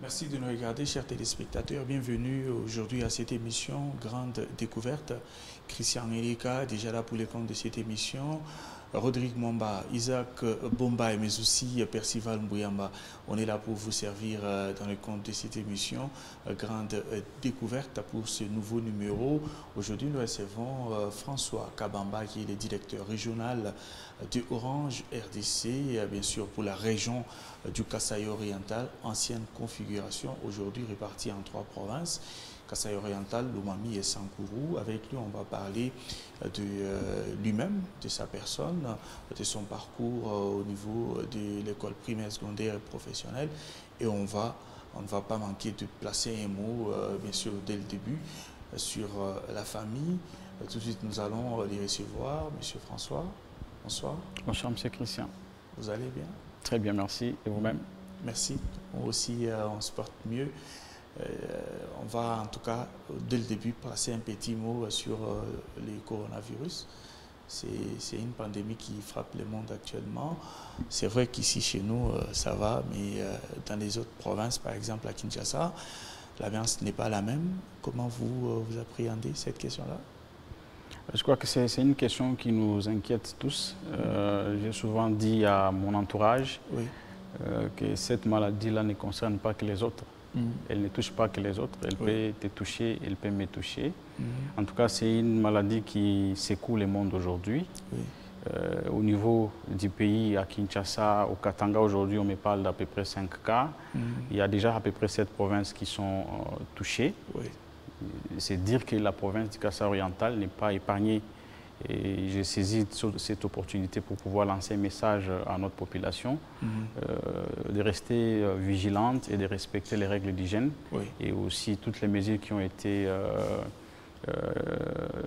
Merci de nous regarder, chers téléspectateurs. Bienvenue aujourd'hui à cette émission Grande Découverte. Christian Elika, déjà là pour les comptes de cette émission. Rodrigue Momba, Isaac Bomba, mais aussi Percival Mbouyamba. On est là pour vous servir dans le compte de cette émission Grande Découverte pour ce nouveau numéro. Aujourd'hui, nous recevons François Kabamba, qui est le directeur régional de Orange RDC, bien sûr pour la région du Kasaï oriental, ancienne configuration, aujourd'hui répartie en 3 provinces. Kasaï oriental, Lomami et Sankourou. Avec lui, on va parler de lui-même, de sa personne, de son parcours au niveau de l'école primaire, secondaire et professionnelle. Et on ne va pas manquer de placer un mot, bien sûr, dès le début, sur la famille. Tout de suite, nous allons les recevoir. Monsieur François, bonsoir. Bonsoir, monsieur Christian. Vous allez bien? Très bien, merci. Et vous-même? Merci. Moi aussi, on se porte mieux. On va en tout cas, dès le début, passer un petit mot sur le coronavirus. C'est une pandémie qui frappe le monde actuellement. C'est vrai qu'ici, chez nous, ça va, mais dans les autres provinces, par exemple à Kinshasa, l'ambiance n'est pas la même. Comment vous appréhendez cette question-là? Je crois que c'est une question qui nous inquiète tous. J'ai souvent dit à mon entourage que cette maladie-là ne concerne pas que les autres. Elle ne touche pas que les autres. Elle peut te toucher, elle peut me toucher. En tout cas, c'est une maladie qui secoue le monde aujourd'hui. Au niveau du pays, à Kinshasa, au Katanga, aujourd'hui, on me parle d'à peu près 5 cas. Il y a déjà à peu près 7 provinces qui sont touchées. C'est dire que la province du Kasaï oriental n'est pas épargnée. Et j'ai saisi cette opportunité pour pouvoir lancer un message à notre population, de rester vigilante et de respecter les règles d'hygiène et aussi toutes les mesures qui ont été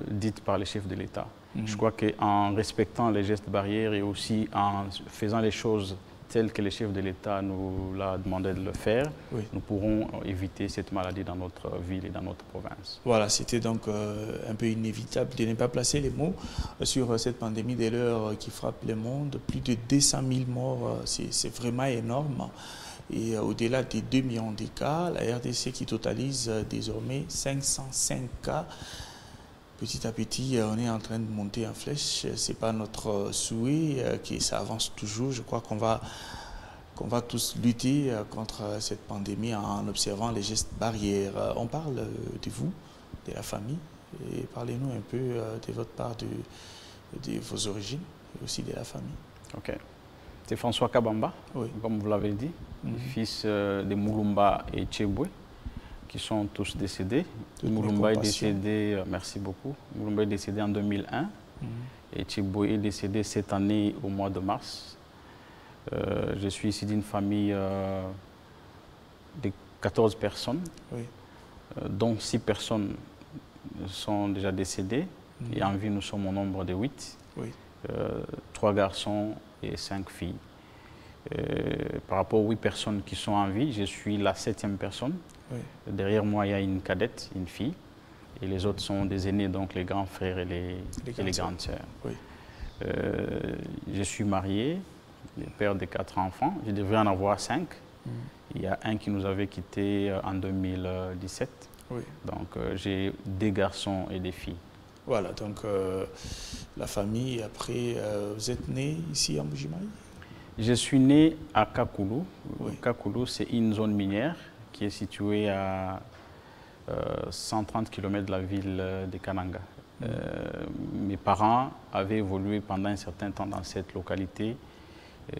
dites par les chefs de l'État. Je crois qu'en respectant les gestes barrières et aussi en faisant les choses telles que les chefs de l'État nous l'a demandé de le faire, nous pourrons éviter cette maladie dans notre ville et dans notre province. Voilà, c'était donc un peu inévitable de ne pas placer les mots sur cette pandémie dès l'heure qui frappe le monde. Plus de 200 000 morts, c'est vraiment énorme. Et au-delà des 2 millions de cas, la RDC qui totalise désormais 505 cas. Petit à petit, on est en train de monter en flèche. Ce n'est pas notre souhait que ça avance toujours. Je crois qu'on va tous lutter contre cette pandémie en observant les gestes barrières. On parle de vous, de la famille, et parlez-nous un peu de votre part, de vos origines et aussi de la famille. Ok. C'est François Kabamba, comme vous l'avez dit, fils de Moulumba et Tchéboué, qui sont tous décédés. Moulumba est décédé, merci beaucoup. Moulumba est décédé en 2001 et Tchéboué est décédé cette année au mois de mars. Je suis ici d'une famille de 14 personnes, dont 6 personnes sont déjà décédées et en vie nous sommes au nombre de 8. 3 garçons et 5 filles. Par rapport aux 8 personnes qui sont en vie, je suis la 7e personne. Derrière moi, il y a une cadette, une fille, et les autres sont des aînés, donc les grands frères et les grandes sœurs. Je suis marié, le père de 4 enfants. Je devrais en avoir 5. Il y a un qui nous avait quittés en 2017. Donc j'ai 2 garçons et des filles. Voilà, donc la famille, après, vous êtes né ici à Mbujimaï? Je suis né à Kakoulou. Kakoulou, c'est une zone minière qui est située à 130 km de la ville de Kananga. Mes parents avaient évolué pendant un certain temps dans cette localité,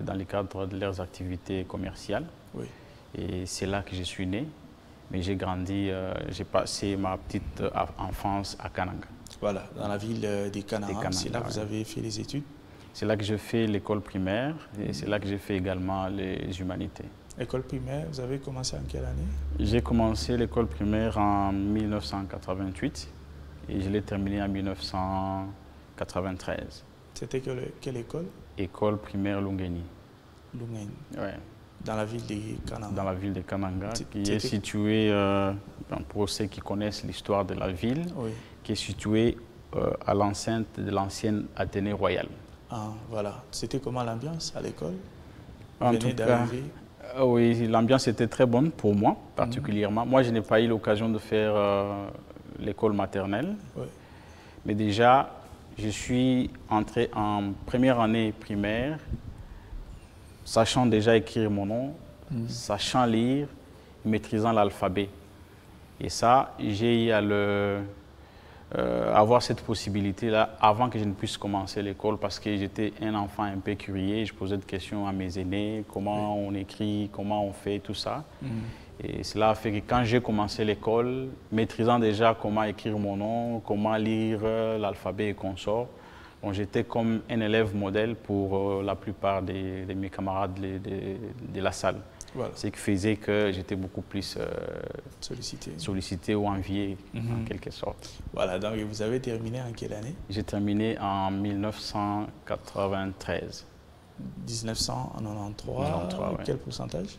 dans le cadre de leurs activités commerciales. Et c'est là que je suis né. Mais j'ai grandi, j'ai passé ma petite enfance à Kananga. Voilà, dans la ville de Kananga. C'est là que vous avez fait les études? C'est là que j'ai fait l'école primaire et c'est là que j'ai fait également les humanités. École primaire, vous avez commencé en quelle année? J'ai commencé l'école primaire en 1988 et je l'ai terminée en 1993. C'était quelle école? École primaire Lungeni. Lungeni. Dans la ville de Kananga. Dans la ville de Kananga, qui est située, pour ceux qui connaissent l'histoire de la ville, qui est située à l'enceinte de l'ancienne Athénée royale. Ah, voilà. C'était comment l'ambiance à l'école? En tout cas, Oui, l'ambiance était très bonne pour moi, particulièrement. Moi, je n'ai pas eu l'occasion de faire l'école maternelle. Oui. Mais déjà, je suis entré en première année primaire, sachant déjà écrire mon nom, sachant lire, maîtrisant l'alphabet. Et ça, j'ai eu à avoir cette possibilité-là avant que je ne puisse commencer l'école parce que j'étais un enfant un peu curieux. Je posais des questions à mes aînés, comment on écrit, comment on fait, tout ça. Et cela a fait que quand j'ai commencé l'école, maîtrisant déjà comment écrire mon nom, comment lire l'alphabet et consorts, bon, j'étais comme un élève modèle pour la plupart de mes camarades de la salle. Voilà. Ce qui faisait que j'étais beaucoup plus sollicité ou envié, en quelque sorte. Voilà, donc vous avez terminé en quelle année? J'ai terminé en 1993. 1993, quel pourcentage?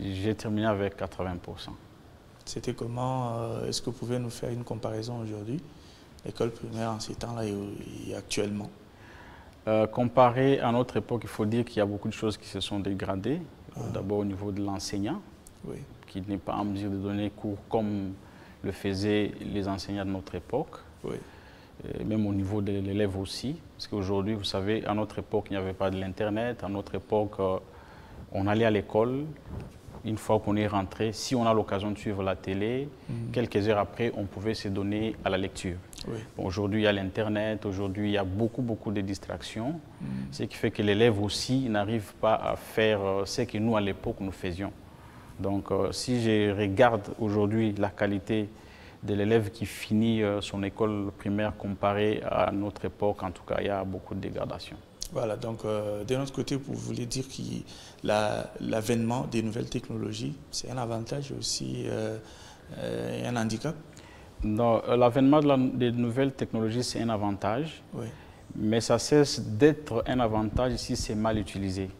J'ai terminé avec 80%. C'était comment? Est-ce que vous pouvez nous faire une comparaison aujourd'hui, l'école primaire en ces temps-là et actuellement? Comparé à notre époque, il faut dire qu'il y a beaucoup de choses qui se sont dégradées. D'abord au niveau de l'enseignant, qui n'est pas en mesure de donner cours comme le faisaient les enseignants de notre époque. Et même au niveau de l'élève aussi. Parce qu'aujourd'hui, vous savez, à notre époque, il n'y avait pas de l'Internet. À notre époque, on allait à l'école. Une fois qu'on est rentré, si on a l'occasion de suivre la télé, quelques heures après, on pouvait se donner à la lecture. Bon, aujourd'hui, il y a l'Internet, aujourd'hui, il y a beaucoup de distractions, ce qui fait que l'élève aussi n'arrive pas à faire ce que nous, à l'époque, nous faisions. Donc, si je regarde aujourd'hui la qualité de l'élève qui finit son école primaire comparée à notre époque, en tout cas, il y a beaucoup de dégradation. Voilà, donc de notre côté, vous voulez dire que l'avènement des nouvelles technologies, c'est un avantage aussi un handicap? Non, l'avènement des nouvelles technologies, c'est un avantage, mais ça cesse d'être un avantage si c'est mal utilisé.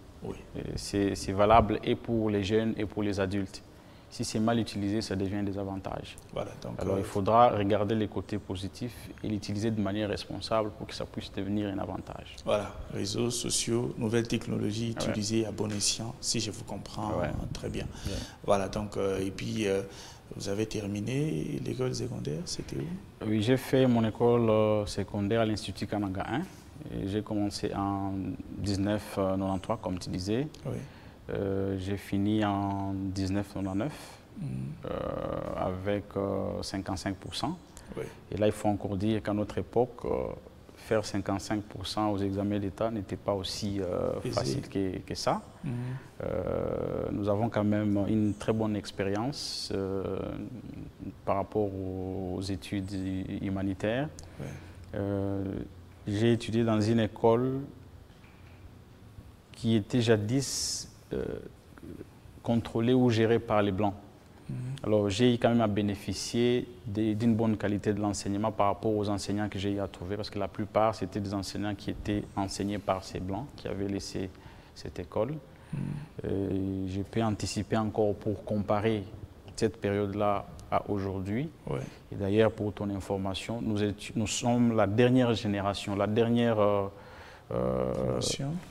C'est valable et pour les jeunes et pour les adultes. Si c'est mal utilisé, ça devient un désavantage. Voilà, donc, alors il faudra regarder les côtés positifs et l'utiliser de manière responsable pour que ça puisse devenir un avantage. Voilà, réseaux sociaux, nouvelles technologies utilisées à bon escient, si je vous comprends très bien. Voilà, donc, et puis vous avez terminé l'école secondaire, c'était où? Oui, j'ai fait mon école secondaire à l'Institut Kananga 1. J'ai commencé en 1993, comme tu disais. J'ai fini en 1999 avec 55%. Et là, il faut encore dire qu'à notre époque, faire 55% aux examens d'État n'était pas aussi facile que ça. Nous avons quand même une très bonne expérience par rapport aux études humanitaires. J'ai étudié dans une école qui était jadis contrôlée ou gérée par les Blancs. Alors j'ai quand même à bénéficier d'une bonne qualité de l'enseignement par rapport aux enseignants que j'ai eu à trouver, parce que la plupart c'était des enseignants qui étaient enseignés par ces Blancs, qui avaient laissé cette école. Je peux anticiper encore pour comparer cette période-là à aujourd'hui. Et d'ailleurs, pour ton information, nous sommes la dernière génération, la dernière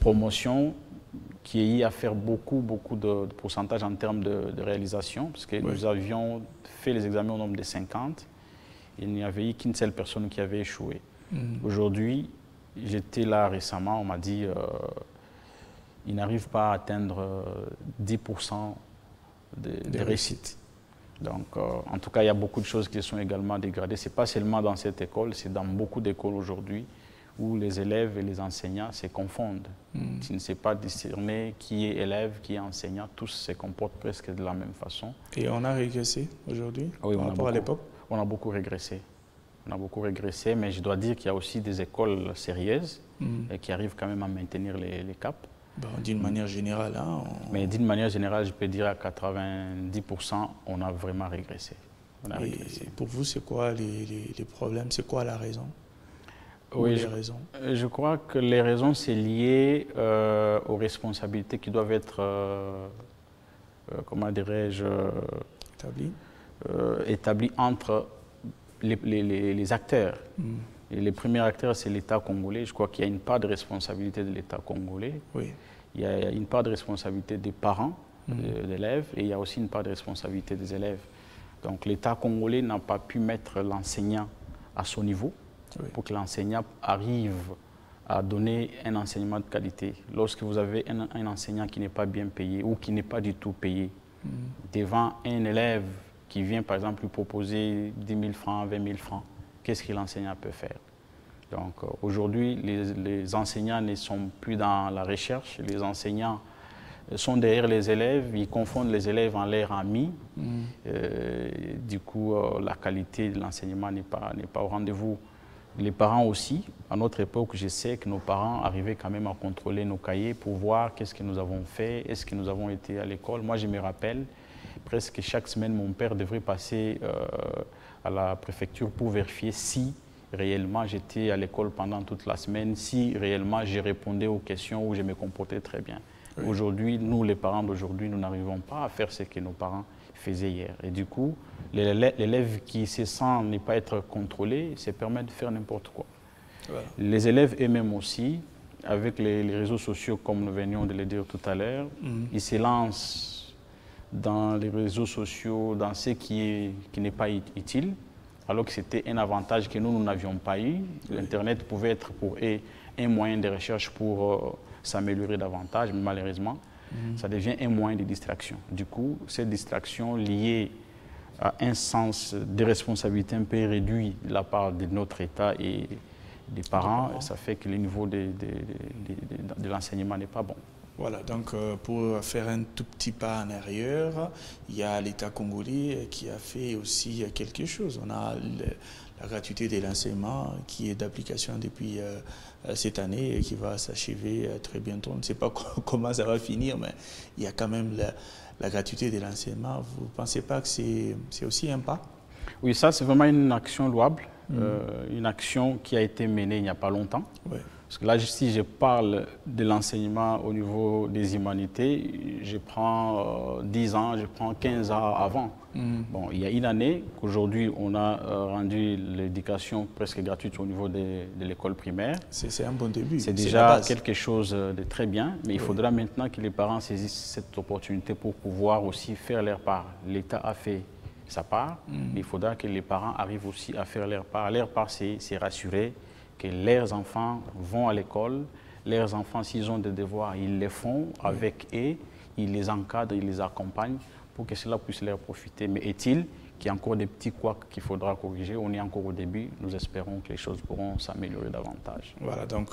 promotion qui a eu à faire beaucoup de pourcentage en termes de réalisation, parce que nous avions fait les examens au nombre de 50, et il n'y avait eu qu'une seule personne qui avait échoué. Aujourd'hui, j'étais là récemment, on m'a dit il n'arrive pas à atteindre 10% de réussite. Donc, en tout cas, il y a beaucoup de choses qui sont également dégradées. Ce n'est pas seulement dans cette école, c'est dans beaucoup d'écoles aujourd'hui où les élèves et les enseignants se confondent. Tu ne sais pas discerner qui est élève, qui est enseignant. Tous se comportent presque de la même façon. Et on a régressé aujourd'hui par rapport à l'époque? On a beaucoup régressé. On a beaucoup régressé, mais je dois dire qu'il y a aussi des écoles sérieuses et qui arrivent quand même à maintenir les caps. Bon, d'une manière générale. Mais d'une manière générale, je peux dire à 90%, on a vraiment régressé. Et pour vous, c'est quoi les problèmes? C'est quoi la raison? Les raisons? Je crois que les raisons, c'est lié aux responsabilités qui doivent être, comment dirais-je, établies entre les acteurs. Et les premiers acteurs, c'est l'État congolais. Je crois qu'il y a une part de responsabilité de l'État congolais. Il y a une part de responsabilité des parents d'élèves et il y a aussi une part de responsabilité des élèves. Donc l'État congolais n'a pas pu mettre l'enseignant à son niveau pour que l'enseignant arrive à donner un enseignement de qualité. Lorsque vous avez un enseignant qui n'est pas bien payé ou qui n'est pas du tout payé, devant un élève qui vient par exemple lui proposer 10 000 francs, 20 000 francs, qu'est-ce que l'enseignant peut faire? Donc aujourd'hui, les enseignants ne sont plus dans la recherche, les enseignants sont derrière les élèves, ils confondent les élèves en leurs amis. Du coup, la qualité de l'enseignement n'est pas au rendez-vous. Les parents aussi, à notre époque, je sais que nos parents arrivaient quand même à contrôler nos cahiers pour voir qu'est-ce que nous avons fait, est-ce que nous avons été à l'école. Moi, je me rappelle, presque chaque semaine, mon père devrait passer à la préfecture pour vérifier si réellement j'étais à l'école pendant toute la semaine, si réellement je répondais aux questions ou je me comportais très bien. Oui. Aujourd'hui, nous, les parents d'aujourd'hui, nous n'arrivons pas à faire ce que nos parents faisaient hier. Et du coup, l'élève qui se sent ne pas être contrôlé se permet de faire n'importe quoi. Voilà. Les élèves eux-mêmes aussi, avec les réseaux sociaux, comme nous venions de le dire tout à l'heure, ils se lancent dans les réseaux sociaux, dans ce qui n'est pas utile, alors que c'était un avantage que nous n'avions pas eu. L'Internet pouvait être pour eux un moyen de recherche pour s'améliorer davantage, mais malheureusement, ça devient un moyen de distraction. Du coup, cette distraction liée à un sens de responsabilité un peu réduit de la part de notre État et des parents, ça fait que le niveau de l'enseignement n'est pas bon. Voilà, donc pour faire un tout petit pas en arrière, il y a l'État congolais qui a fait aussi quelque chose. On a la gratuité de l'enseignement qui est d'application depuis cette année et qui va s'achever très bientôt. On ne sait pas comment ça va finir, mais il y a quand même la gratuité de l'enseignement. Vous ne pensez pas que c'est aussi un pas? Oui, ça c'est vraiment une action louable, une action qui a été menée il n'y a pas longtemps. Ouais. Parce que là, si je parle de l'enseignement au niveau des humanités, je prends 10 ans, je prends 15 ans avant. Bon, il y a une année qu'aujourd'hui, on a rendu l'éducation presque gratuite au niveau de l'école primaire. C'est un bon début. C'est déjà quelque chose de très bien, mais il faudra maintenant que les parents saisissent cette opportunité pour pouvoir aussi faire leur part. L'État a fait sa part, mais il faudra que les parents arrivent aussi à faire leur part. Leur part, c'est rassurer que leurs enfants vont à l'école, leurs enfants, s'ils ont des devoirs, ils les font avec eux, ils les encadrent, ils les accompagnent pour que cela puisse leur profiter. Mais est-il qu'il y a encore des petits couacs qu'il faudra corriger? On est encore au début, nous espérons que les choses pourront s'améliorer davantage. Voilà, donc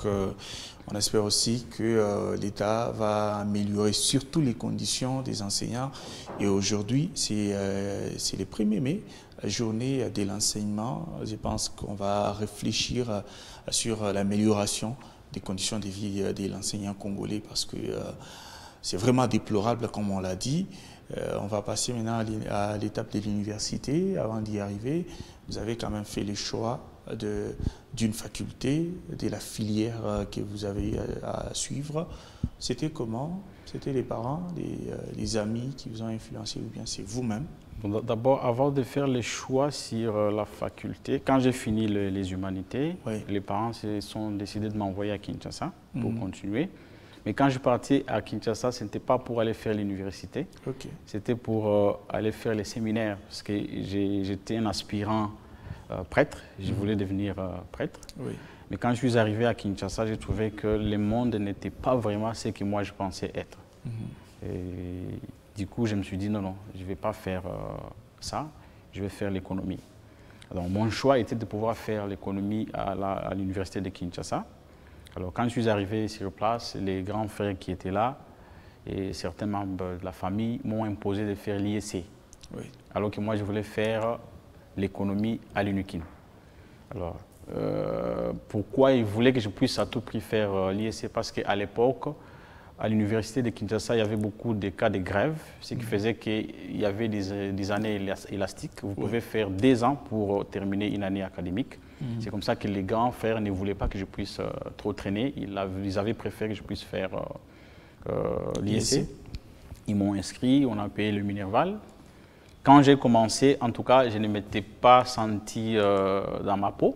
on espère aussi que l'État va améliorer surtout les conditions des enseignants. Et aujourd'hui, c'est le 1er mai, journée de l'enseignement. Je pense qu'on va réfléchir sur l'amélioration des conditions de vie de l'enseignant congolais parce que c'est vraiment déplorable, comme on l'a dit. On va passer maintenant à l'étape de l'université. Avant d'y arriver, vous avez quand même fait le choix d'une faculté, de la filière que vous avez à suivre. C'était comment? C'était les parents, les amis qui vous ont influencé ou bien c'est vous-même? D'abord, avant de faire les choix sur la faculté, quand j'ai fini les humanités, les parents se sont décidés de m'envoyer à Kinshasa pour continuer. Mais quand je partais à Kinshasa, ce n'était pas pour aller faire l'université, c'était pour aller faire les séminaires, parce que j'étais un aspirant prêtre, je voulais devenir prêtre. Mais quand je suis arrivé à Kinshasa, j'ai trouvé que le monde n'était pas vraiment ce que moi je pensais être. Et du coup, je me suis dit non, je ne vais pas faire ça, je vais faire l'économie. Alors mon choix était de pouvoir faire l'économie à l'université de Kinshasa. Alors, quand je suis arrivé sur place, les grands frères qui étaient là et certains membres de la famille m'ont imposé de faire l'IEC. Alors que moi, je voulais faire l'économie à l'UNIKIN. Alors, pourquoi ils voulaient que je puisse à tout prix faire l'IEC? Parce qu'à l'époque, à l'université de Kinshasa, il y avait beaucoup de cas de grève, ce qui faisait qu'il y avait des années élastiques. Vous pouvez faire 2 ans pour terminer une année académique. C'est comme ça que les grands frères ne voulaient pas que je puisse trop traîner. Ils avaient préféré que je puisse faire l'IEC. Ils m'ont inscrit, on a payé le Minerval. Quand j'ai commencé, en tout cas, je ne m'étais pas senti dans ma peau.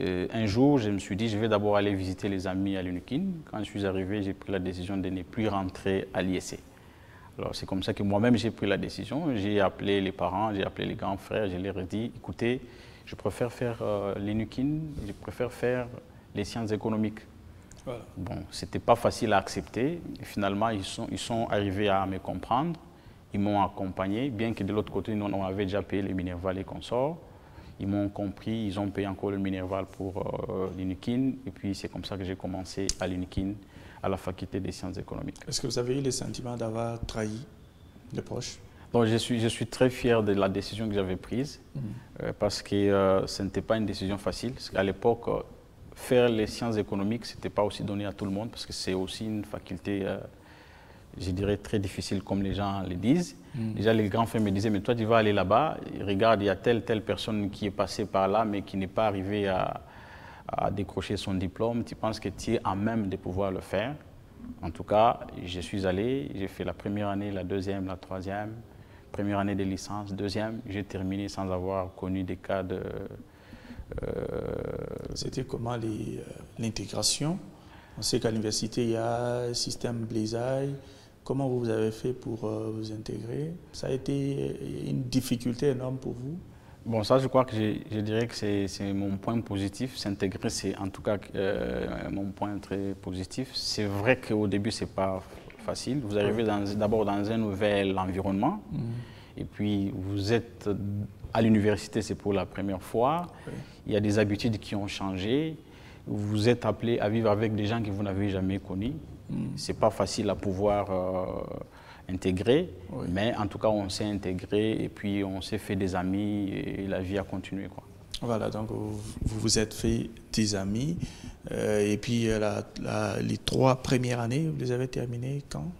Un jour, je me suis dit, je vais d'abord aller visiter les amis à l'UNIKIN. Quand je suis arrivé, j'ai pris la décision de ne plus rentrer à l'IEC. Alors c'est comme ça que moi-même j'ai pris la décision. J'ai appelé les parents, j'ai appelé les grands frères, je leur ai dit, écoutez, je préfère faire l'UNIKIN, je préfère faire les sciences économiques. Voilà. Bon, c'était pas facile à accepter. Et finalement, ils sont arrivés à me comprendre. Ils m'ont accompagné, bien que de l'autre côté, nous, on avait déjà payé les Minerval et consorts. Ils m'ont compris, ils ont payé encore le Minerval pour l'UNIKIN. Et puis, c'est comme ça que j'ai commencé à l'UNIKIN, à la faculté des sciences économiques. Est-ce que vous avez eu le sentiment d'avoir trahi les proches? Donc, je suis très fier de la décision que j'avais prise, parce que ce n'était pas une décision facile. À l'époque, faire les sciences économiques, ce n'était pas aussi donné à tout le monde, parce que c'est aussi une faculté, je dirais, très difficile, comme les gens le disent. Déjà, les grands frères me disaient, mais toi, tu vas aller là-bas, regarde, il y a telle personne qui est passée par là, mais qui n'est pas arrivée à décrocher son diplôme. Tu penses que tu es à même de pouvoir le faire? En tout cas, je suis allé, j'ai fait la première année, la deuxième, la troisième, première année de licence, deuxième, j'ai terminé sans avoir connu des cas de... C'était comment l'intégration? On sait qu'à l'université, il y a un système Blaise. Comment vous avez fait pour vous intégrer? Ça a été une difficulté énorme pour vous? Bon, ça, je crois que je dirais que c'est mon point positif. S'intégrer, c'est en tout cas mon point très positif. C'est vrai qu'au début, ce n'est pas facile. Vous arrivez d'abord dans un nouvel environnement. Et puis, vous êtes à l'université, c'est pour la première fois. Il y a des habitudes qui ont changé. Vous êtes appelé à vivre avec des gens que vous n'avez jamais connus. Ce n'est pas facile à pouvoir intégrer, mais en tout cas, on s'est intégré et puis on s'est fait des amis et la vie a continué, quoi. Voilà, donc vous vous êtes fait des amis. Et puis, les 3 premières années, vous les avez terminées quand?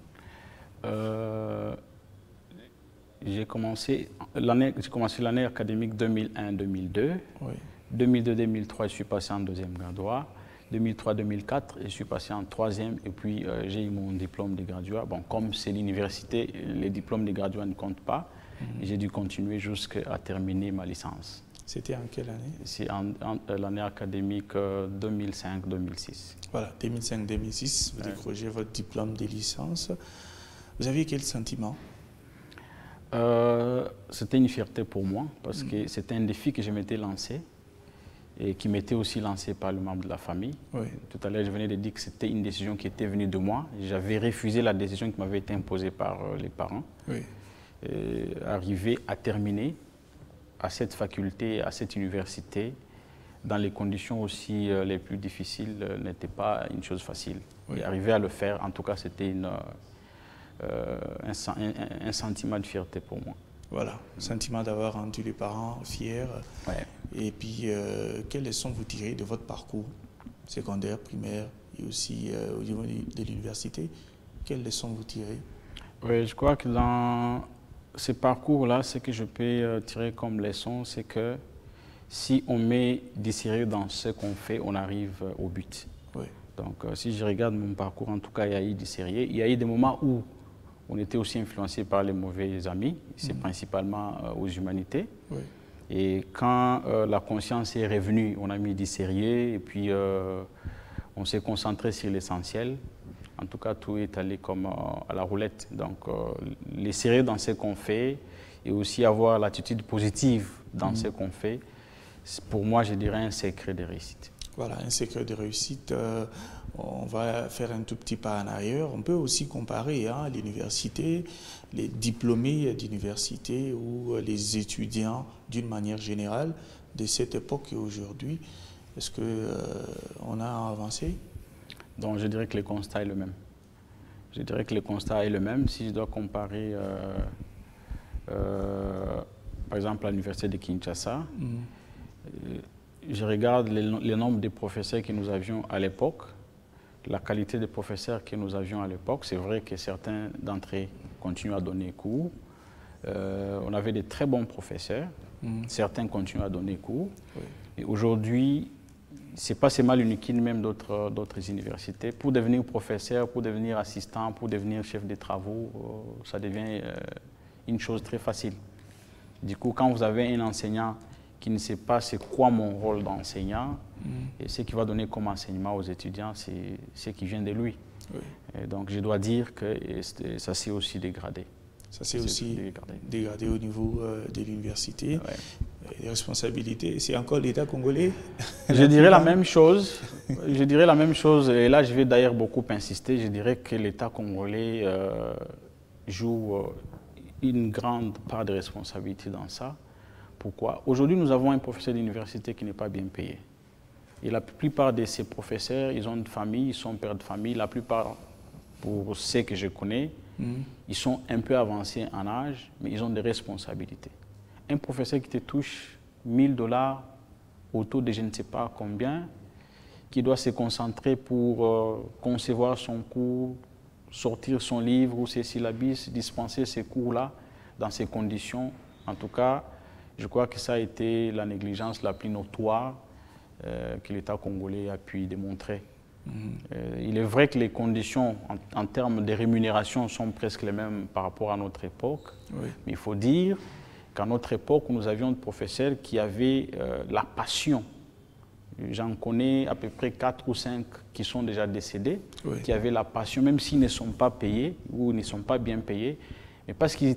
J'ai commencé l'année académique 2001-2002. 2002-2003, je suis passé en deuxième graduat. 2003-2004, je suis passé en troisième et puis j'ai eu mon diplôme de graduat. Bon, comme c'est l'université, les diplômes de graduat ne comptent pas. J'ai dû continuer jusqu'à terminer ma licence. C'était en quelle année? C'est l'année académique 2005-2006. Voilà, 2005-2006, vous décrochez votre diplôme de licence. Vous aviez quel sentiment? C'était une fierté pour moi parce que c'était un défi que je m'étais lancé et qui m'était aussi lancé par le membre de la famille. Tout à l'heure, je venais de dire que c'était une décision qui était venue de moi. J'avais refusé la décision qui m'avait été imposée par les parents. Et arriver à terminer à cette faculté, à cette université, dans les conditions aussi les plus difficiles, n'était pas une chose facile. Et arriver à le faire, en tout cas, c'était un sentiment de fierté pour moi. Voilà, le sentiment d'avoir rendu les parents fiers. Et puis, quelles leçons vous tirez de votre parcours secondaire, primaire et aussi au niveau de l'université? Quelles leçons vous tirez? Oui, je crois que dans ce parcours-là, ce que je peux tirer comme leçon, c'est que si on met du sérieux dans ce qu'on fait, on arrive au but. Donc, si je regarde mon parcours, en tout cas, il y a eu du sérieux. Il y a eu des moments où on était aussi influencé par les mauvais amis, c'est principalement aux humanités. Et quand la conscience est revenue, on a mis du sérieux et puis on s'est concentré sur l'essentiel. En tout cas, tout est allé comme à la roulette. Donc, les sérieux dans ce qu'on fait et aussi avoir l'attitude positive dans ce qu'on fait, pour moi, je dirais un secret de réussite. Voilà, un secret de réussite. On va faire un tout petit pas en arrière. On peut aussi comparer l'université, les diplômés d'université ou les étudiants d'une manière générale de cette époque et aujourd'hui. Est-ce qu'on a avancé? Donc, je dirais que le constat est le même. Je dirais que le constat est le même. Si je dois comparer, par exemple, à l'université de Kinshasa, je regarde le nombre de professeurs que nous avions à l'époque, la qualité des professeurs que nous avions à l'époque. C'est vrai que certains d'entre eux continuent à donner cours. On avait de très bons professeurs. Certains continuent à donner cours. Et aujourd'hui, ce n'est pas seulement l'UNIKIN, même d'autres universités. Pour devenir professeur, pour devenir assistant, pour devenir chef de travaux, ça devient une chose très facile. Du coup, quand vous avez un enseignant qui ne sait pas c'est quoi mon rôle d'enseignant, et ce qu'il va donner comme enseignement aux étudiants, c'est ce qui vient de lui. Et donc, je dois dire que ça s'est aussi dégradé. Ça c'est aussi dégradé au niveau de l'université. Ouais. Les responsabilités, c'est encore l'État congolais? Je dirais la même chose. Je dirais la même chose. Et là, je vais d'ailleurs beaucoup insister. Je dirais que l'État congolais joue une grande part de responsabilité dans ça. Pourquoi? Aujourd'hui, nous avons un professeur d'université qui n'est pas bien payé. Et la plupart de ces professeurs, ils ont une famille, ils sont pères de famille. La plupart, pour ceux que je connais, ils sont un peu avancés en âge, mais ils ont des responsabilités. Un professeur qui te touche 1 000 $ autour de je ne sais pas combien, qui doit se concentrer pour concevoir son cours, sortir son livre ou ses syllabus, dispenser ces cours-là dans ces conditions. En tout cas, je crois que ça a été la négligence la plus notoire que l'État congolais a pu démontrer. Il est vrai que les conditions en termes de rémunération sont presque les mêmes par rapport à notre époque, oui. Mais il faut dire qu'à notre époque, nous avions des professeurs qui avaient la passion. J'en connais à peu près 4 ou 5 qui sont déjà décédés, oui. Qui avaient la passion, même s'ils ne sont pas payés ou ne sont pas bien payés, mais parce qu'ils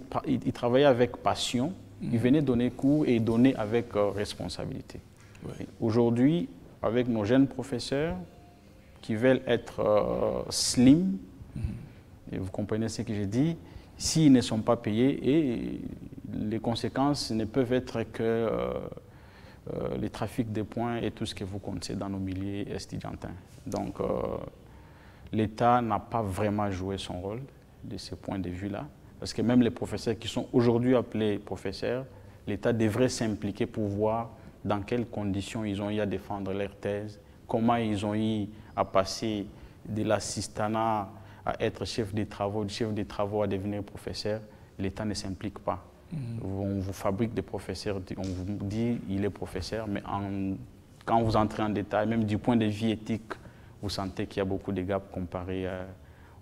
travaillaient avec passion, ils venaient donner cours et donner avec responsabilité. Oui. Aujourd'hui, avec nos jeunes professeurs qui veulent être slim, et vous comprenez ce que je dis, s'ils ne sont pas payés, et les conséquences ne peuvent être que les trafics de points et tout ce que vous connaissez dans nos milieux estudiantins. Donc, l'État n'a pas vraiment joué son rôle de ce point de vue-là, parce que même les professeurs qui sont aujourd'hui appelés professeurs, l'État devrait s'impliquer pour voir dans quelles conditions ils ont eu à défendre leur thèse, comment ils ont eu à passer de l'assistanat à être chef des travaux, du chef des travaux à devenir professeur. L'État ne s'implique pas. On vous fabrique des professeurs, on vous dit il est professeur, mais quand vous entrez en détail, même du point de vue éthique, vous sentez qu'il y a beaucoup de gaps comparé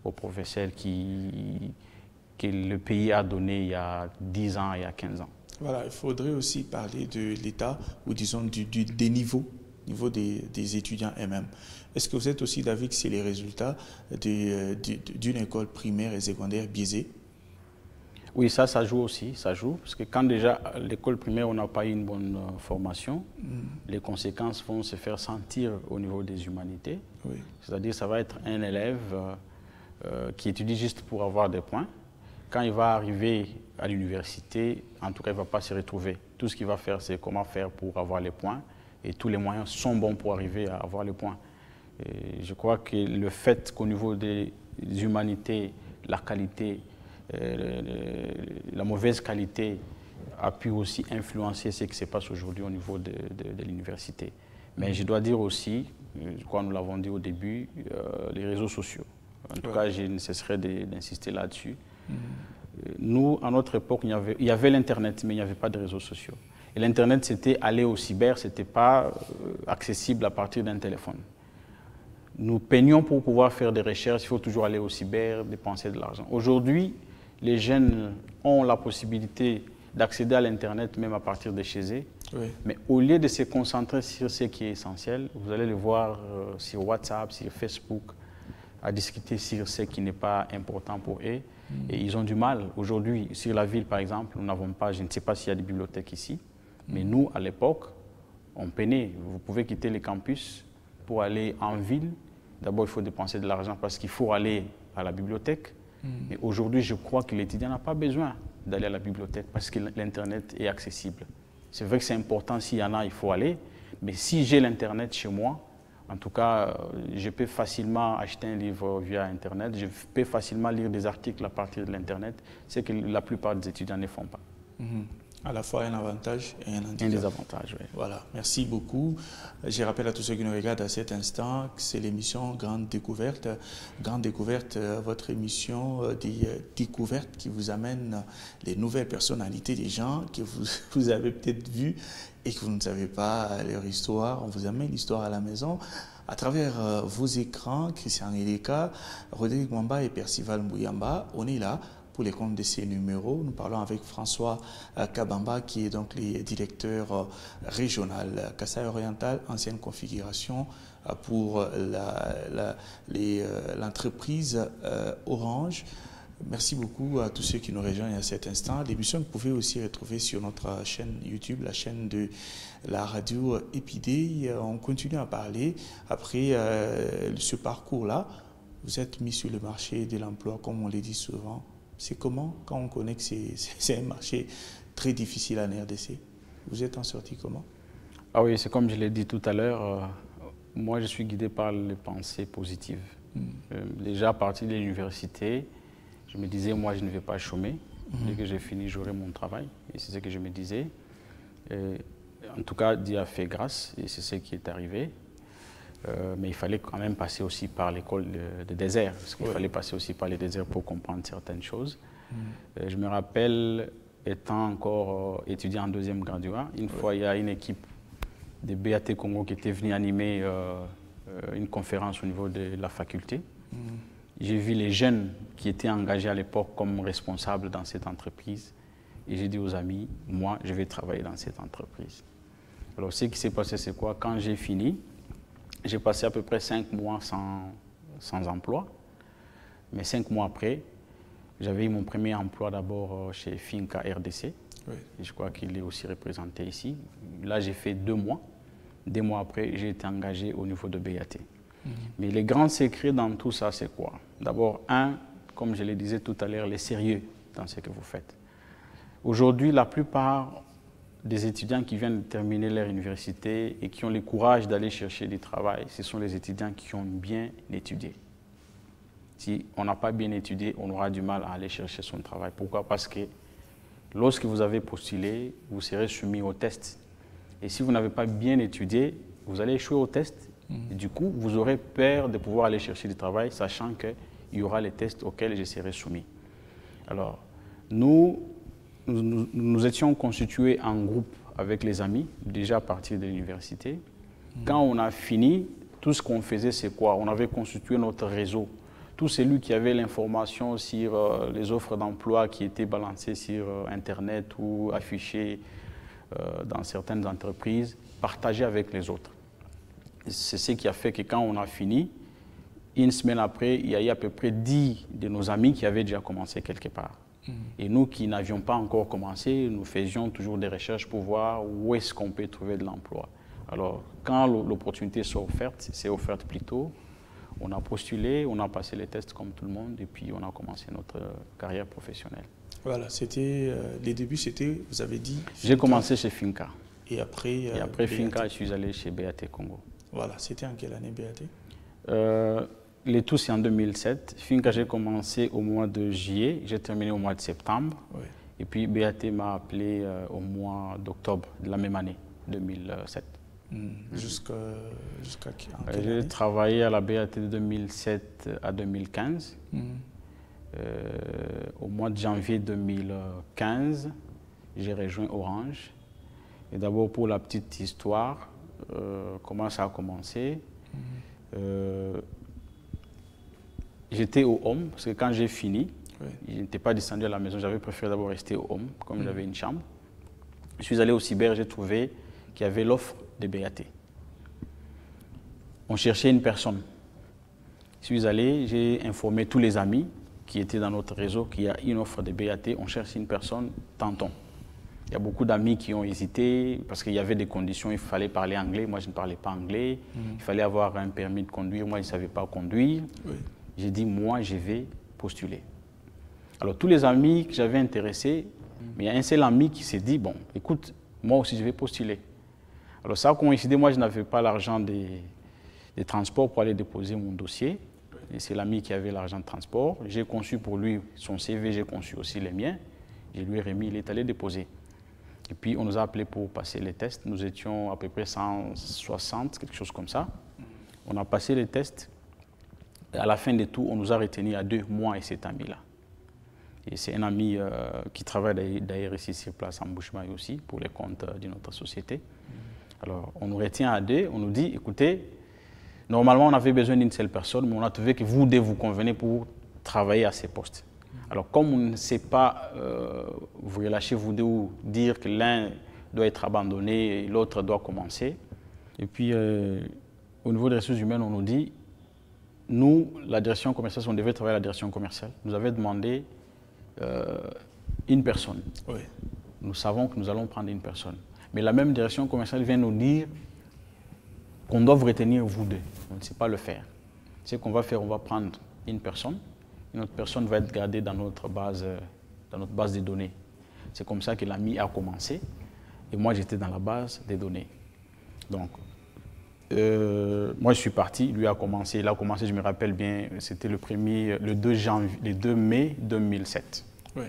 aux professeurs que le pays a donné il y a 10 ans, il y a 15 ans. Voilà, il faudrait aussi parler de l'État, ou disons des niveaux des étudiants eux-mêmes. Est-ce que vous êtes aussi d'avis que c'est les résultats d'une école primaire et secondaire biaisée? Oui, ça joue aussi, ça joue, parce que quand déjà à l'école primaire on n'a pas eu une bonne formation, les conséquences vont se faire sentir au niveau des humanités. Oui. C'est-à-dire ça va être un élève qui étudie juste pour avoir des points. Quand il va arriver à l'université, en tout cas il ne va pas se retrouver. Tout ce qu'il va faire, c'est comment faire pour avoir les points, et tous les moyens sont bons pour arriver à avoir les points. Et je crois que le fait qu'au niveau des humanités, la qualité, la mauvaise qualité a pu aussi influencer ce qui se passe aujourd'hui au niveau de l'université. Mais je dois dire aussi, je crois que nous l'avons dit au début, les réseaux sociaux. En tout cas, je ne cesserai d'insister là-dessus. Nous, à notre époque, il y avait l'Internet, mais il n'y avait pas de réseaux sociaux. Et l'Internet, c'était aller au cyber, ce n'était pas accessible à partir d'un téléphone. Nous peignons pour pouvoir faire des recherches, il faut toujours aller au cyber, dépenser de l'argent. Aujourd'hui, les jeunes ont la possibilité d'accéder à l'Internet même à partir de chez eux. Oui. Mais au lieu de se concentrer sur ce qui est essentiel, vous allez le voir sur WhatsApp, sur Facebook, à discuter sur ce qui n'est pas important pour eux. Et ils ont du mal. Aujourd'hui, sur la ville, par exemple, nous n'avons pas, je ne sais pas s'il y a des bibliothèques ici, mais nous, à l'époque, on peinait. Vous pouvez quitter le campus pour aller en ville. D'abord, il faut dépenser de l'argent parce qu'il faut aller à la bibliothèque. Mais aujourd'hui, je crois que l'étudiant n'a pas besoin d'aller à la bibliothèque parce que l'Internet est accessible. C'est vrai que c'est important, s'il y en a, il faut aller. Mais si j'ai l'Internet chez moi, en tout cas, je peux facilement acheter un livre via Internet, je peux facilement lire des articles à partir de l'Internet, c'est que la plupart des étudiants ne font pas. À la fois un avantage et un handicap. Un désavantage, oui. Voilà, merci beaucoup. Je rappelle à tous ceux qui nous regardent à cet instant que c'est l'émission Grande Découverte. Grande Découverte, votre émission des découvertes qui vous amène les nouvelles personnalités des gens que vous avez peut-être vus et que vous ne savez pas leur histoire. On vous amène l'histoire à la maison à travers vos écrans. Christian Eleka, Rodrigue Mwamba et Percival Mbouyamba, on est là pour les comptes de ces numéros. Nous parlons avec François Kabamba, qui est donc le directeur régional Kasaï Oriental, ancienne configuration pour l'entreprise Orange. Merci beaucoup à tous ceux qui nous rejoignent à cet instant. L'émission, vous pouvez aussi retrouver sur notre chaîne YouTube, la chaîne de la radio Épidée. On continue à parler. Après ce parcours-là, vous êtes mis sur le marché de l'emploi, comme on le dit souvent. C'est comment, quand on connaît que c'est un marché très difficile en RDC? Vous êtes en sorti comment? Ah oui, c'est comme je l'ai dit tout à l'heure. Moi, je suis guidé par les pensées positives. Déjà, à partir de l'université, je me disais, moi, je ne vais pas chômer. Dès que j'ai fini, j'aurai mon travail. Et c'est ce que je me disais. En tout cas, Dieu a fait grâce et c'est ce qui est arrivé. Mais il fallait quand même passer aussi par l'école de désert. Parce qu'il fallait passer aussi par les déserts pour comprendre certaines choses. Je me rappelle, étant encore étudiant en deuxième graduat, une fois, il y a une équipe de BAT Congo qui était venue animer une conférence au niveau de la faculté. J'ai vu les jeunes qui étaient engagés à l'époque comme responsables dans cette entreprise. Et j'ai dit aux amis, moi, je vais travailler dans cette entreprise. Alors, ce qui s'est passé, c'est quoi? Quand j'ai fini, j'ai passé à peu près 5 mois sans emploi. Mais 5 mois après, j'avais eu mon premier emploi d'abord chez Finca RDC. Oui. Et je crois qu'il est aussi représenté ici. Là, j'ai fait 2 mois. 2 mois après, j'ai été engagé au niveau de BAT. Mais les grands secrets dans tout ça, c'est quoi? D'abord, comme je le disais tout à l'heure, le sérieux dans ce que vous faites. Aujourd'hui, la plupart des étudiants qui viennent de terminer leur université et qui ont le courage d'aller chercher du travail, ce sont les étudiants qui ont bien étudié. Si on n'a pas bien étudié, on aura du mal à aller chercher son travail. Pourquoi? Parce que lorsque vous avez postulé, vous serez soumis au test. Et si vous n'avez pas bien étudié, vous allez échouer au test. Et du coup, vous aurez peur de pouvoir aller chercher du travail, sachant qu'il y aura les tests auxquels je serai soumis. Alors, nous étions constitués en groupe avec les amis, déjà à partir de l'université. Quand on a fini, tout ce qu'on faisait, c'est quoi? On avait constitué notre réseau. Tout celui qui avait l'information sur les offres d'emploi qui étaient balancées sur Internet ou affichées dans certaines entreprises, partageait avec les autres. C'est ce qui a fait que quand on a fini, une semaine après, il y a eu à peu près 10 de nos amis qui avaient déjà commencé quelque part. Et nous qui n'avions pas encore commencé, nous faisions toujours des recherches pour voir où est-ce qu'on peut trouver de l'emploi. Alors, quand l'opportunité s'est offerte plus tôt, on a postulé, on a passé les tests comme tout le monde et puis on a commencé notre carrière professionnelle. Voilà, c'était les débuts, c'était, vous avez dit... J'ai commencé chez Finca. Et après Finca, je suis allé chez BAT Congo. Voilà, c'était en quelle année BAT? Les tous, c'est en 2007. Finca, j'ai commencé au mois de juillet, j'ai terminé au mois de septembre. Oui. Et puis BAT m'a appelé au mois d'octobre de la même année, 2007. Jusqu'à J'ai travaillé à la BAT de 2007 à 2015. Au mois de janvier 2015, j'ai rejoint Orange. Et d'abord, pour la petite histoire, comment ça a commencé. J'étais au Home, parce que quand j'ai fini, je n'étais pas descendu à la maison, j'avais préféré d'abord rester au Home, comme j'avais une chambre. Je suis allé au cyber, j'ai trouvé qu'il y avait l'offre de BAT. On cherchait une personne. Je suis allé, j'ai informé tous les amis qui étaient dans notre réseau qu'il y a une offre de BAT, on cherche une personne, tentons. Il y a beaucoup d'amis qui ont hésité parce qu'il y avait des conditions, il fallait parler anglais, moi je ne parlais pas anglais, il fallait avoir un permis de conduire, moi je ne savais pas conduire. J'ai dit, moi je vais postuler. Alors tous les amis que j'avais intéressés, mais il y a un seul ami qui s'est dit, bon, écoute, moi aussi je vais postuler. Alors ça a coïncidé, moi je n'avais pas l'argent des transports pour aller déposer mon dossier. Et c'est l'ami qui avait l'argent de transport. J'ai conçu pour lui son CV, j'ai conçu aussi les miens. Je lui ai remis, il est allé déposer. Et puis on nous a appelés pour passer les tests. Nous étions à peu près 160, quelque chose comme ça. On a passé les tests. Et à la fin de tout, on nous a retenus à 2 mois et cet ami-là. Et c'est un ami qui travaille d'ailleurs ici sur place en Bushmaï aussi, pour les comptes d'une autre société. Alors on nous retient à 2, on nous dit, écoutez, normalement on avait besoin d'une seule personne, mais on a trouvé que vous deux vous convenez pour travailler à ces postes. Alors comme on ne sait pas vous relâcher vous deux ou dire que l'un doit être abandonné et l'autre doit commencer. Et puis au niveau des ressources humaines, on nous dit, nous, la direction commerciale, si on devait travailler à la direction commerciale, nous avait demandé une personne. Oui. Nous savons que nous allons prendre une personne. Mais la même direction commerciale vient nous dire qu'on doit retenir vous deux. On ne sait pas le faire. Ce qu'on va faire, on va prendre une personne. Une autre personne va être gardée dans notre base de données. C'est comme ça que l'AMI a commencé. Et moi, j'étais dans la base des données. Donc, moi, je suis parti. Lui a commencé. Il a commencé, je me rappelle bien, c'était le 2 mai 2007. Oui.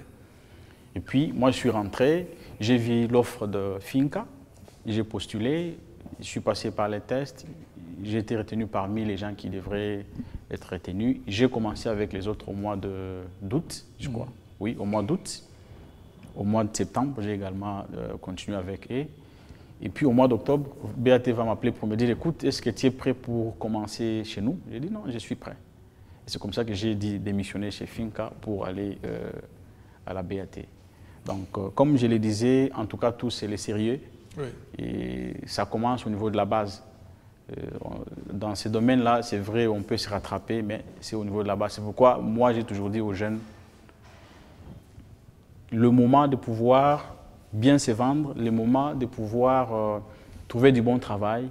Et puis, moi, je suis rentré. J'ai vu l'offre de Finca. J'ai postulé. Je suis passé par les tests. J'ai été retenu parmi les gens qui devraient être retenus. J'ai commencé avec les autres au mois d'août, je crois. Oui, au mois d'août. Au mois de septembre, j'ai également continué avec eux. Et puis au mois d'octobre, BAT va m'appeler pour me dire, écoute, est-ce que tu es prêt pour commencer chez nous? J'ai dit non, je suis prêt. Et c'est comme ça que j'ai démissionné chez Finca pour aller à la BAT. Donc, comme je le disais, en tout cas, tout c'est le sérieux. Oui. Et ça commence au niveau de la base. Dans ces domaines-là, c'est vrai, on peut se rattraper, mais c'est au niveau de la base. C'est pourquoi moi, j'ai toujours dit aux jeunes, le moment de pouvoir bien se vendre, le moment de pouvoir trouver du bon travail,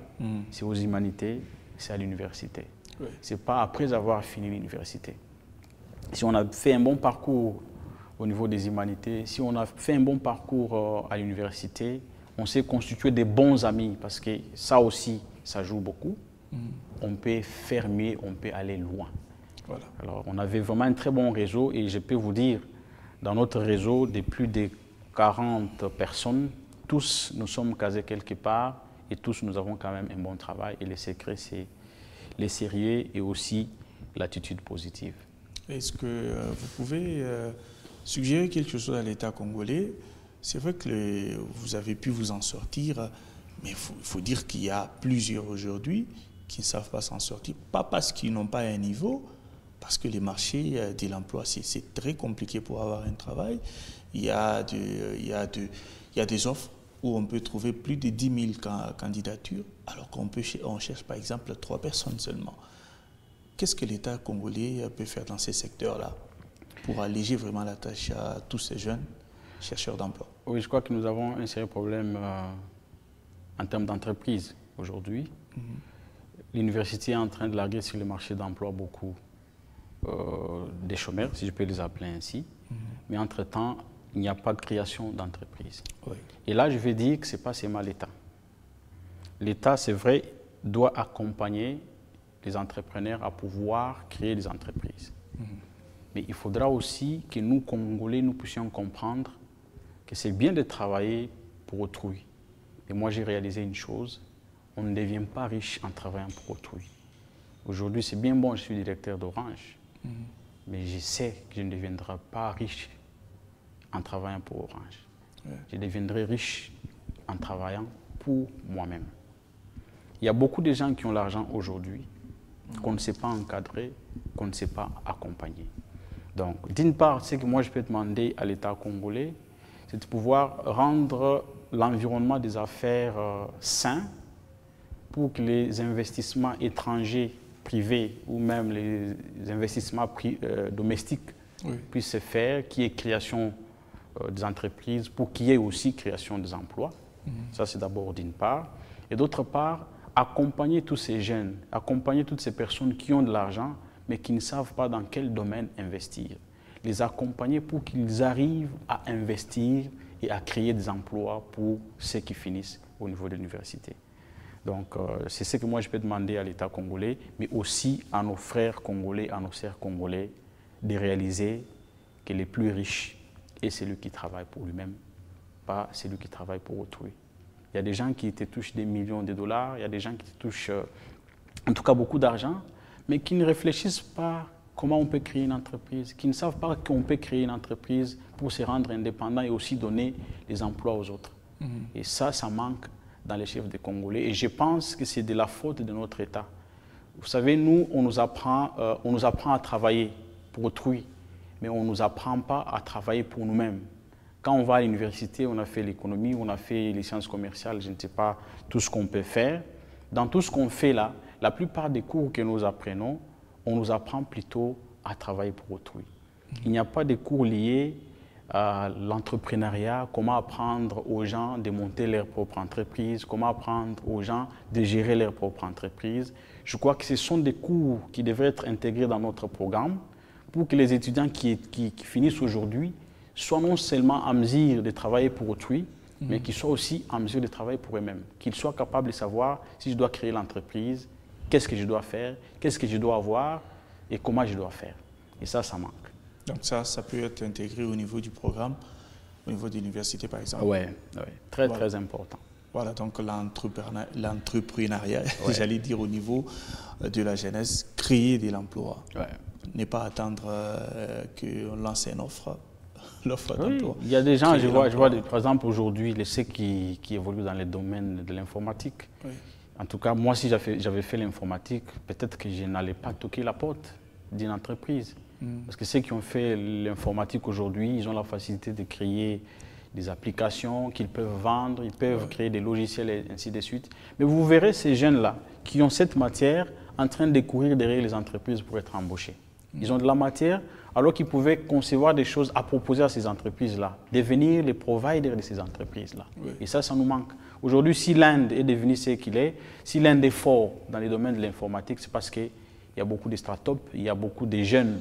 c'est aux humanités, c'est à l'université. Oui. Ce n'est pas après avoir fini l'université. Si on a fait un bon parcours au niveau des humanités, si on a fait un bon parcours à l'université, on s'est constitué des bons amis, parce que ça aussi, ça joue beaucoup. On peut faire mieux, on peut aller loin. Voilà. Alors, on avait vraiment un très bon réseau, et je peux vous dire, dans notre réseau, de plus de 40 personnes, tous nous sommes casés quelque part, et tous nous avons quand même un bon travail. Et le secret, c'est le sérieux et aussi l'attitude positive. Est-ce que vous pouvez suggérer quelque chose à l'État congolais? C'est vrai que vous avez pu vous en sortir, mais il faut dire qu'il y a plusieurs aujourd'hui qui ne savent pas s'en sortir, pas parce qu'ils n'ont pas un niveau, parce que les marchés de l'emploi, c'est très compliqué pour avoir un travail. Il y a des offres où on peut trouver plus de 10 000 candidatures, alors qu'on cherche par exemple 3 personnes seulement. Qu'est-ce que l'État congolais peut faire dans ces secteurs-là pour alléger vraiment la tâche à tous ces jeunes chercheurs d'emploi? Oui, je crois que nous avons un sérieux problème en termes d'entreprise aujourd'hui. L'université est en train de larguer sur le marché d'emploi beaucoup des chômeurs, si je peux les appeler ainsi. Mais entre-temps, il n'y a pas de création d'entreprise. Oui. Et là, je vais dire que ce n'est pas seulement l'État. L'État, c'est vrai, doit accompagner les entrepreneurs à pouvoir créer des entreprises. Mais il faudra aussi que nous, Congolais, nous puissions comprendre que c'est bien de travailler pour autrui. Et moi, j'ai réalisé une chose, on ne devient pas riche en travaillant pour autrui. Aujourd'hui, c'est bien bon, je suis directeur d'Orange, mais je sais que je ne deviendrai pas riche en travaillant pour Orange. Ouais. Je deviendrai riche en travaillant pour moi-même. Il y a beaucoup de gens qui ont l'argent aujourd'hui, qu'on ne sait pas encadrer, qu'on ne sait pas accompagner. Donc, d'une part, ce que moi je peux demander à l'État congolais, c'est de pouvoir rendre l'environnement des affaires sain pour que les investissements étrangers, privés ou même les investissements domestiques puissent se faire, qu'il y ait création des entreprises, pour qu'il y ait aussi création des emplois. Ça, c'est d'abord d'une part. Et d'autre part, accompagner tous ces jeunes, accompagner toutes ces personnes qui ont de l'argent, mais qui ne savent pas dans quel domaine investir. Les accompagner pour qu'ils arrivent à investir et à créer des emplois pour ceux qui finissent au niveau de l'université. Donc, c'est ce que moi je peux demander à l'État congolais, mais aussi à nos frères congolais, à nos sœurs congolais, de réaliser que les plus riches est celui qui travaille pour lui-même, pas celui qui travaille pour autrui. Il y a des gens qui te touchent des millions de dollars, il y a des gens qui te touchent en tout cas beaucoup d'argent, mais qui ne réfléchissent pas comment on peut créer une entreprise, qui ne savent pas qu'on peut créer une entreprise pour se rendre indépendant et aussi donner des emplois aux autres. Et ça manque dans les chefs des Congolais. Et je pense que c'est de la faute de notre État. Vous savez, nous, on nous apprend à travailler pour autrui, mais on ne nous apprend pas à travailler pour nous-mêmes. Quand on va à l'université, on a fait l'économie, on a fait les sciences commerciales, je ne sais pas tout ce qu'on peut faire. Dans tout ce qu'on fait là, la plupart des cours que nous apprenons, on nous apprend plutôt à travailler pour autrui. Il n'y a pas de cours liés à l'entrepreneuriat, comment apprendre aux gens de monter leur propre entreprise, comment apprendre aux gens de gérer leur propre entreprise. Je crois que ce sont des cours qui devraient être intégrés dans notre programme pour que les étudiants qui finissent aujourd'hui soient non seulement en mesure de travailler pour autrui, mais qu'ils soient aussi en mesure de travailler pour eux-mêmes, qu'ils soient capables de savoir si je dois créer l'entreprise, qu'est-ce que je dois faire, qu'est-ce que je dois avoir et comment je dois faire. Et ça manque. Donc ça peut être intégré au niveau du programme, au niveau de l'université par exemple. Oui, très important. Voilà, donc l'entrepreneuriat, j'allais dire au niveau de la jeunesse, créer de l'emploi. Ne pas attendre qu'on lance une offre, l'offre d'emploi. Il y a des gens, je vois par exemple aujourd'hui, ceux qui évoluent dans le domaine de l'informatique. En tout cas, moi, si j'avais fait l'informatique, peut-être que je n'allais pas toquer la porte d'une entreprise. Parce que ceux qui ont fait l'informatique aujourd'hui, ils ont la facilité de créer des applications qu'ils peuvent vendre, ils peuvent créer des logiciels et ainsi de suite. Mais vous verrez ces jeunes-là qui ont cette matière en train de courir derrière les entreprises pour être embauchés. Ils ont de la matière alors qu'ils pouvaient concevoir des choses à proposer à ces entreprises-là, devenir les providers de ces entreprises-là. Et ça nous manque. Aujourd'hui, si l'Inde est devenue ce qu'il est, si l'Inde est fort dans les domaines de l'informatique, c'est parce qu'il y a beaucoup de startups, il y a beaucoup de jeunes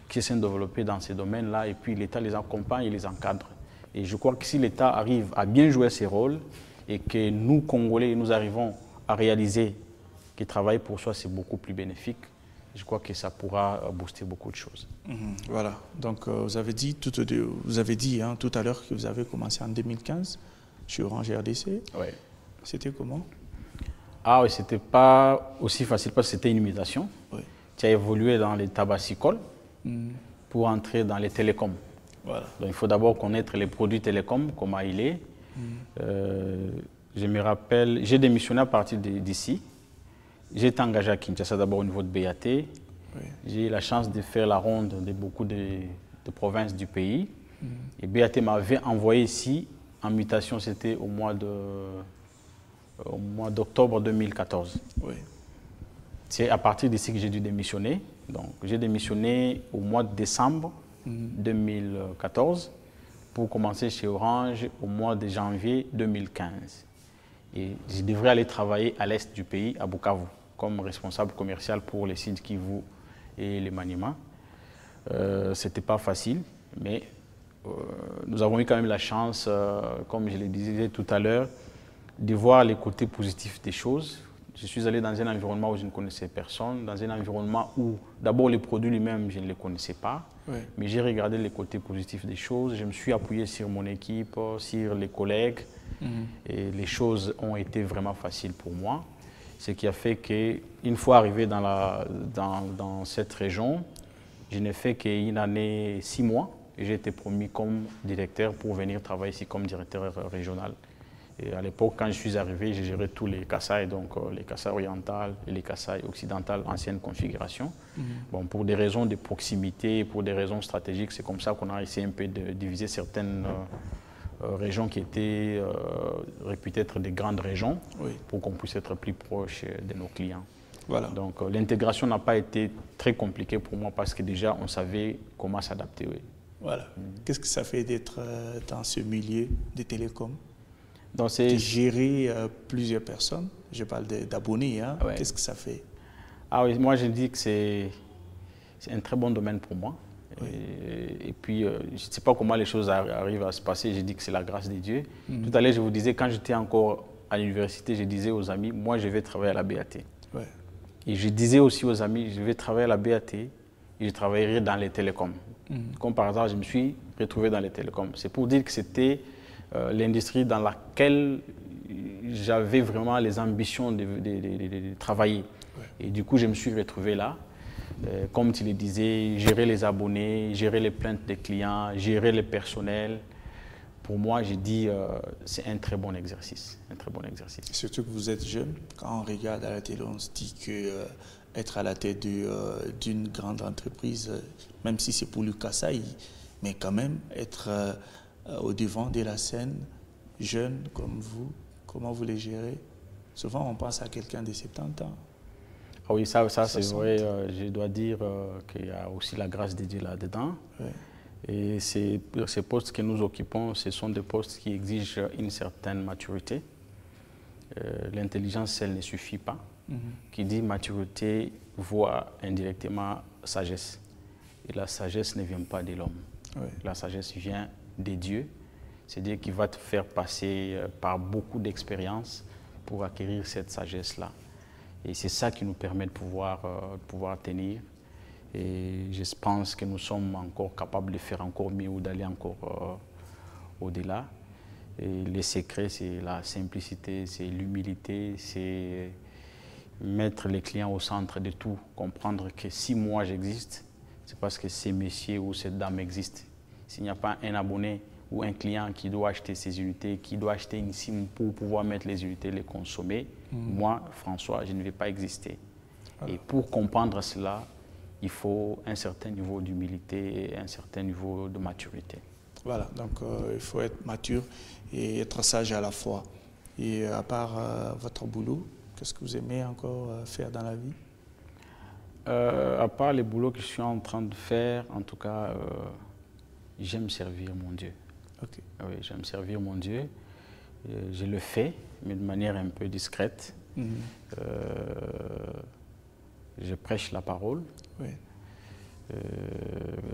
qui essaient de développer dans ces domaines-là, et puis l'État les accompagne et les encadre. Et je crois que si l'État arrive à bien jouer ses rôles, et que nous, Congolais, nous arrivons à réaliser que travailler pour soi, c'est beaucoup plus bénéfique, je crois que ça pourra booster beaucoup de choses. Voilà, donc vous avez dit tout à l'heure que vous avez commencé en 2015 chez Orange RDC. Oui. C'était comment? Ah oui, c'était pas aussi facile parce que c'était une mutation. Oui. Tu as évolué dans les tabacicoles pour entrer dans les télécoms. Voilà. Donc il faut d'abord connaître les produits télécoms, comment il est. Je me rappelle, j'ai démissionné à partir d'ici. J'ai été engagé à Kinshasa d'abord au niveau de BAT. Oui. J'ai eu la chance de faire la ronde de beaucoup de provinces du pays. Et BAT m'avait envoyé ici en mutation, c'était au mois d'octobre 2014. Oui. C'est à partir d'ici que j'ai dû démissionner. Donc j'ai démissionné au mois de décembre 2014 pour commencer chez Orange au mois de janvier 2015. Et je devrais aller travailler à l'est du pays, à Bukavu, comme responsable commercial pour les Sud Kivu et les Maniema. Ce n'était pas facile, mais nous avons eu quand même la chance, comme je le disais tout à l'heure, de voir les côtés positifs des choses. Je suis allé dans un environnement où je ne connaissais personne, dans un environnement où d'abord les produits lui-même, je ne les connaissais pas, mais j'ai regardé les côtés positifs des choses. Je me suis appuyé sur mon équipe, sur les collègues, et les choses ont été vraiment faciles pour moi. Ce qui a fait qu'une fois arrivé dans cette région, je n'ai fait qu'une année, 6 mois, et j'ai été promu comme directeur pour venir travailler ici comme directeur régional. Et à l'époque, quand je suis arrivé, j'ai géré tous les Kasaï, donc les Kasaï orientales et les Kasaï occidentales, ancienne configuration. Bon, pour des raisons de proximité, pour des raisons stratégiques, c'est comme ça qu'on a essayé un peu de diviser certaines régions qui étaient réputées être des grandes régions, pour qu'on puisse être plus proche de nos clients. Voilà. Donc l'intégration n'a pas été très compliquée pour moi parce que déjà on savait comment s'adapter. Voilà. Qu'est-ce que ça fait d'être dans ce milieu des télécoms? Donc de gérer plusieurs personnes, je parle d'abonnés, hein. Qu'est-ce que ça fait? Ah oui, moi je dis que c'est un très bon domaine pour moi. Et puis, je ne sais pas comment les choses arrivent à se passer, je dis que c'est la grâce de Dieu. Tout à l'heure, je vous disais, quand j'étais encore à l'université, je disais aux amis, moi je vais travailler à la BAT. Et je disais aussi aux amis, je vais travailler à la BAT et je travaillerai dans les télécoms. Comme par hasard, je me suis retrouvé dans les télécoms. C'est pour dire que c'était l'industrie dans laquelle j'avais vraiment les ambitions de travailler. Et du coup, je me suis retrouvé là. Comme tu le disais, gérer les abonnés, gérer les plaintes des clients, gérer le personnel. Pour moi, j'ai dit c'est un très bon exercice. Un très bon exercice. Surtout que vous êtes jeune. Quand on regarde à la télé, on se dit que être à la tête d'une grande entreprise, même si c'est pour le Kasaï, mais quand même être au devant de la scène, jeune comme vous, comment vous les gérez? Souvent, on pense à quelqu'un de 70 ans. Ah oui, ça c'est vrai. Je dois dire qu'il y a aussi la grâce de Dieu là-dedans. Ouais. Et ces postes que nous occupons, ce sont des postes qui exigent une certaine maturité. L'intelligence, elle ne suffit pas. Qui dit maturité voit indirectement sagesse. Et la sagesse ne vient pas de l'homme. Ouais. La sagesse vient de Dieu. C'est-à-dire qu'il va te faire passer par beaucoup d'expériences pour acquérir cette sagesse-là. Et c'est ça qui nous permet de pouvoir tenir. Et je pense que nous sommes encore capables de faire encore mieux ou d'aller encore au-delà. Et les secrets, c'est la simplicité, c'est l'humilité, c'est mettre les clients au centre de tout. Comprendre que si moi j'existe, c'est parce que ce monsieur ou cette dame existe. S'il n'y a pas un abonné ou un client qui doit acheter ces unités, qui doit acheter une SIM pour pouvoir mettre les unités, les consommer, moi, François, je ne vais pas exister. Et pour comprendre cela, il faut un certain niveau d'humilité et un certain niveau de maturité. Voilà, donc il faut être mature et être sage à la fois. Et à part votre boulot, qu'est-ce que vous aimez encore faire dans la vie? À part les boulots que je suis en train de faire, en tout cas, j'aime servir mon Dieu. Okay. Oui, j'aime servir mon Dieu. Je le fais, mais de manière un peu discrète. Je prêche la parole. Oui.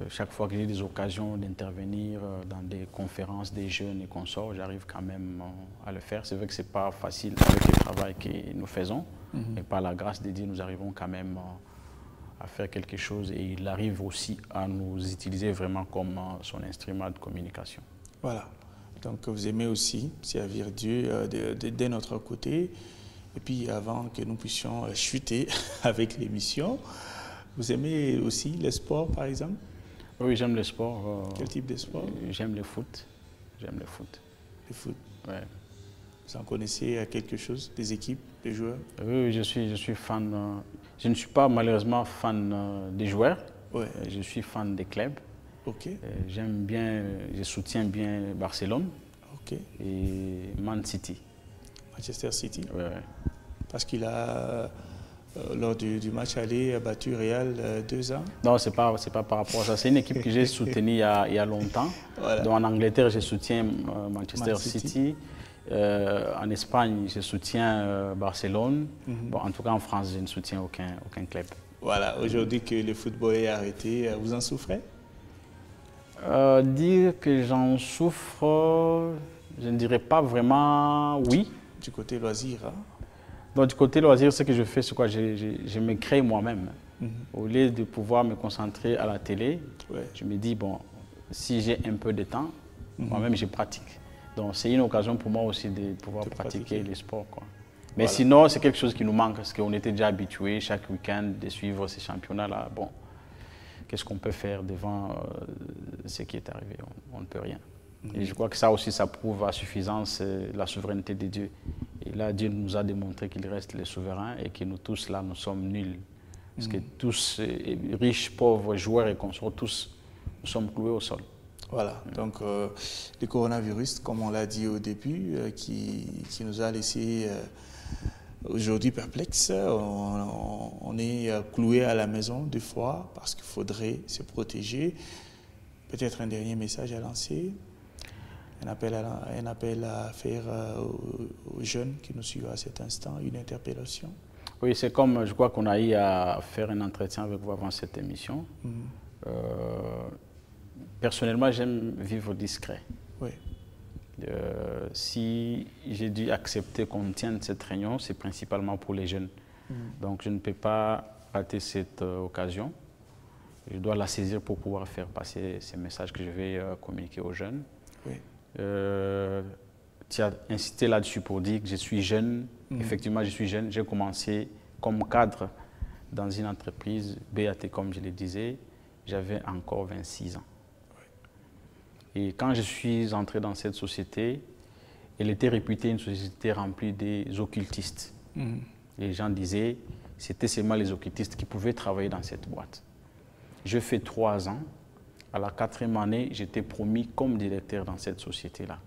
Chaque fois que j'ai des occasions d'intervenir dans des conférences des jeunes et consorts, j'arrive quand même à le faire. C'est vrai que ce n'est pas facile avec le travail que nous faisons, mais par la grâce de Dieu, nous arrivons quand même à faire quelque chose et il arrive aussi à nous utiliser vraiment comme son instrument de communication. Voilà. Donc vous aimez aussi servir Dieu de notre côté. Et puis avant que nous puissions chuter avec l'émission, vous aimez aussi les sports par exemple? Oui, j'aime le sport. Quel type de sport? J'aime le foot. J'aime le foot. Le foot? Oui. Vous en connaissez quelque chose, des équipes, des joueurs? Oui, je suis fan. Je ne suis pas malheureusement fan des joueurs. Ouais. Je suis fan des clubs. Okay. J'aime bien, je soutiens bien Barcelone. Okay. Et Man City. Manchester City? Oui. Parce qu'il a, lors du match aller, battu Real 2-1? Non, c'est pas par rapport à ça. C'est une équipe que j'ai soutenue il y a longtemps. Voilà. Donc en Angleterre, je soutiens Manchester City. En Espagne, je soutiens Barcelone. Bon, en tout cas, en France, je ne soutiens aucun club. Voilà. Aujourd'hui que le football est arrêté, vous en souffrez? Dire que j'en souffre, je ne dirais pas vraiment oui. Du côté loisir, hein? Donc, du côté loisir, ce que je fais, c'est quoi? Je me crée moi-même. Au lieu de pouvoir me concentrer à la télé, je me dis, bon, si j'ai un peu de temps, moi-même, je pratique. Donc, c'est une occasion pour moi aussi de pouvoir pratiquer les sports, quoi. Mais voilà. Sinon, c'est quelque chose qui nous manque, parce qu'on était déjà habitués chaque week-end de suivre ces championnats-là. Bon, qu'est-ce qu'on peut faire devant ce qui est arrivé? On ne peut rien. Et je crois que ça aussi, ça prouve à suffisance la souveraineté de Dieu. Et là, Dieu nous a démontré qu'il reste le souverain et que nous tous, là, nous sommes nuls. Parce que tous, riches, pauvres, joueurs et consorts, tous, nous sommes cloués au sol. Voilà, donc le coronavirus, comme on l'a dit au début, qui nous a laissé aujourd'hui perplexes. On est cloué à la maison deux fois parce qu'il faudrait se protéger. Peut-être un dernier message à lancer, un appel à faire aux jeunes qui nous suivent à cet instant, une interpellation. Oui, c'est comme, je crois qu'on a eu à faire un entretien avec vous avant cette émission. Personnellement, j'aime vivre discret. Oui. Si j'ai dû accepter qu'on tienne cette réunion, c'est principalement pour les jeunes. Donc, je ne peux pas rater cette occasion. Je dois la saisir pour pouvoir faire passer ces messages que je vais communiquer aux jeunes. Oui. Tu as insisté là-dessus pour dire que je suis jeune. Effectivement, je suis jeune. J'ai commencé comme cadre dans une entreprise, BAT comme je le disais. J'avais encore 26 ans. Et quand je suis entré dans cette société, elle était réputée une société remplie des occultistes. Les gens disaient que c'était seulement les occultistes qui pouvaient travailler dans cette boîte. Je fais 3 ans. À la 4e année, j'étais promis comme directeur dans cette société-là.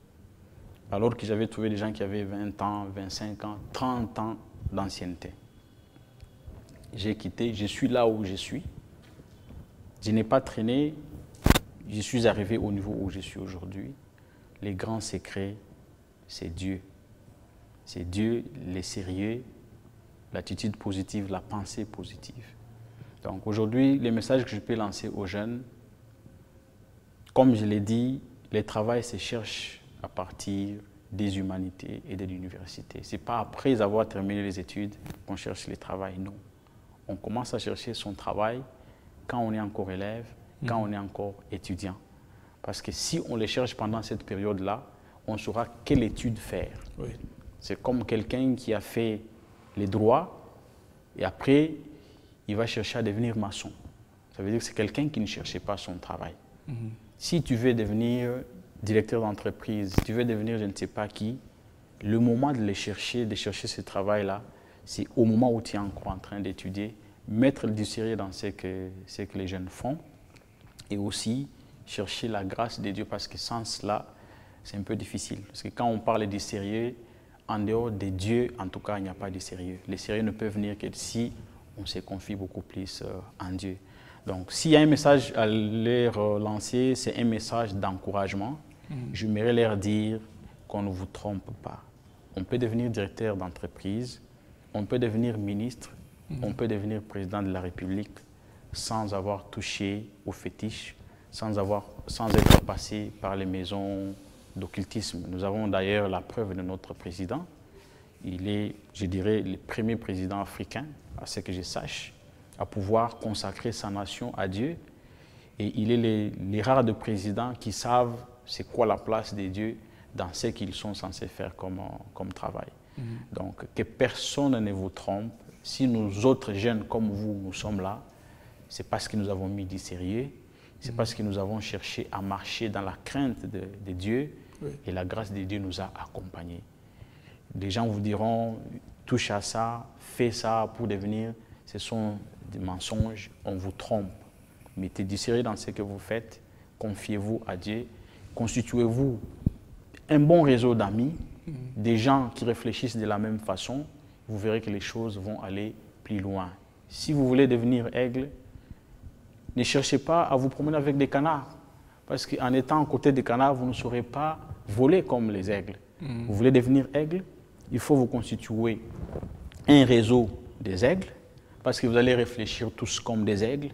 Alors que j'avais trouvé des gens qui avaient 20 ans, 25 ans, 30 ans d'ancienneté. j'ai quitté, je suis là où je suis. Je n'ai pas traîné, je suis arrivé au niveau où je suis aujourd'hui. Les grands secrets, c'est Dieu. C'est Dieu, les sérieux, l'attitude positive, la pensée positive. Donc aujourd'hui, les messages que je peux lancer aux jeunes, comme je l'ai dit, le travail se cherche à partir des humanités et de l'université. Ce n'est pas après avoir terminé les études qu'on cherche le travail, non. On commence à chercher son travail quand on est encore élève, quand on est encore étudiant. Parce que si on les cherche pendant cette période-là, on saura quelle étude faire. Oui. C'est comme quelqu'un qui a fait les droits et après, il va chercher à devenir maçon. Ça veut dire que c'est quelqu'un qui ne cherchait pas son travail. Si tu veux devenir directeur d'entreprise, tu veux devenir je ne sais pas qui, le moment de chercher ce travail-là, c'est au moment où tu es encore en train d'étudier, mettre du sérieux dans ce que les jeunes font et aussi chercher la grâce de Dieu parce que sans cela, c'est un peu difficile. Parce que quand on parle du sérieux, en dehors de Dieu, en tout cas, il n'y a pas de sérieux. Les sérieux ne peuvent venir que si on se confie beaucoup plus en Dieu. Donc, s'il y a un message à leur lancer, c'est un message d'encouragement. J'aimerais leur dire qu'on ne vous trompe pas. On peut devenir directeur d'entreprise, on peut devenir ministre, on peut devenir président de la République sans avoir touché aux fétiches, sans être passé par les maisons d'occultisme. Nous avons d'ailleurs la preuve de notre président. Il est, je dirais, le premier président africain, à ce que je sache, à pouvoir consacrer sa nation à Dieu. Et il est les rares de présidents qui savent c'est quoi la place de Dieu dans ce qu'ils sont censés faire comme travail. Donc, que personne ne vous trompe. Si nous autres jeunes comme vous, nous sommes là, c'est parce que nous avons mis du sérieux, c'est parce que nous avons cherché à marcher dans la crainte de Dieu et la grâce de Dieu nous a accompagnés. Des gens vous diront, touche à ça, fais ça pour devenir, ce sont des mensonges, on vous trompe. Mettez du sérieux dans ce que vous faites, confiez-vous à Dieu, constituez-vous un bon réseau d'amis, des gens qui réfléchissent de la même façon, vous verrez que les choses vont aller plus loin. Si vous voulez devenir aigle, ne cherchez pas à vous promener avec des canards, parce qu'en étant à côté des canards, vous ne saurez pas voler comme les aigles. Vous voulez devenir aigle, il faut vous constituer un réseau des aigles, parce que vous allez réfléchir tous comme des aigles.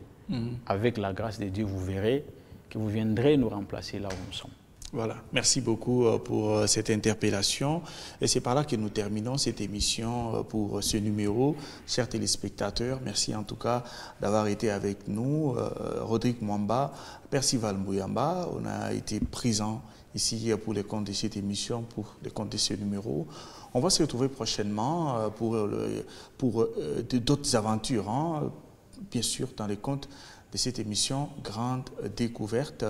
Avec la grâce de Dieu, vous verrez que vous viendrez nous remplacer là où nous sommes. Voilà, merci beaucoup pour cette interpellation. Et c'est par là que nous terminons cette émission pour ce numéro. Chers téléspectateurs, merci en tout cas d'avoir été avec nous. Rodrigue Mwamba, Percival Mbouyamba, on a été présents ici pour les comptes de cette émission, pour les comptes de ce numéro. On va se retrouver prochainement pour d'autres aventures, hein, bien sûr dans les comptes de cette émission Grande Découverte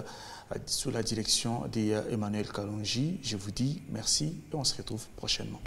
sous la direction d'Emmanuel Kalonji. Je vous dis merci et on se retrouve prochainement.